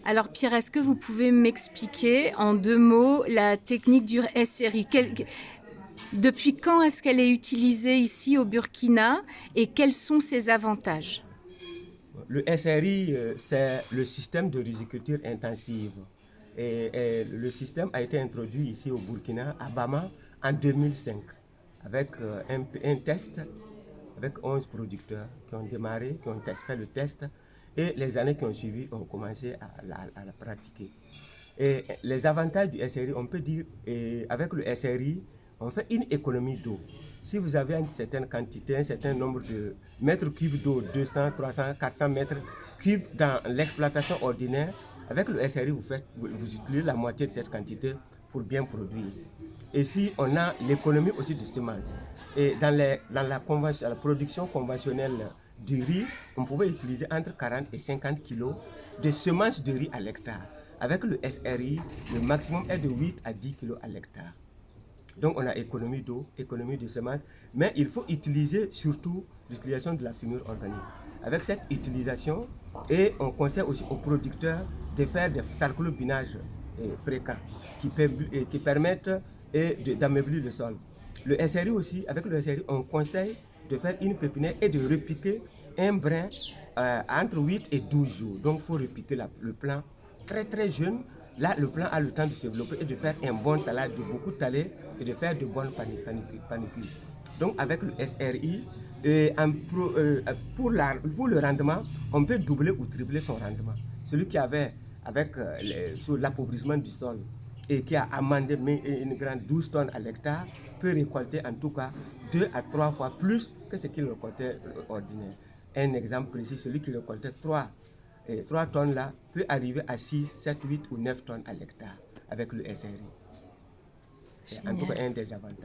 Alors Pierre, est-ce que vous pouvez m'expliquer en 2 mots la technique du SRI? Depuis quand est-ce qu'elle est utilisée ici au Burkina et quels sont ses avantages? Le SRI, c'est le système de riziculture intensive. Et le système a été introduit ici au Burkina, à Bama, en 2005, avec un test, avec 11 producteurs qui ont démarré, qui ont fait le test, et les années qui ont suivi ont commencé à la pratiquer. Et les avantages du SRI, on peut dire, avec le SRI, on fait une économie d'eau. Si vous avez une certaine quantité, un certain nombre de mètres cubes d'eau, 200, 300, 400 mètres cubes dans l'exploitation ordinaire, avec le SRI, vous utilisez la moitié de cette quantité pour bien produire. Et si on a l'économie aussi de semences. Et dans la production conventionnelle du riz, on pouvait utiliser entre 40 et 50 kilos de semences de riz à l'hectare. Avec le SRI, le maximum est de 8 à 10 kilos à l'hectare. Donc on a économie d'eau, économie de semences, mais il faut utiliser surtout l'utilisation de la fumure organique. Avec cette utilisation, et on conseille aussi aux producteurs de faire des sarclobinages fréquents qui permettent d'ameublir le sol. Le SRI aussi, avec le SRI, on conseille de faire une pépinière et de repiquer un brin entre 8 et 12 jours. Donc il faut repiquer le plant très très jeune. Là, le plant a le temps de se développer et de faire un bon talage, de beaucoup taler et de faire de bonnes panicules. Donc avec le SRI, pour le rendement, on peut doubler ou tripler son rendement. Celui qui avait, sur l'appauvrissement du sol et qui a amendé une grande 12 tonnes à l'hectare, peut récolter en tout cas 2 à 3 fois plus que ce qu'il récoltait ordinaire. Un exemple précis, celui qui récoltait 3 tonnes là peut arriver à 6, 7, 8 ou 9 tonnes à l'hectare avec le SRI. C'est en tout cas Génial. un des avantages.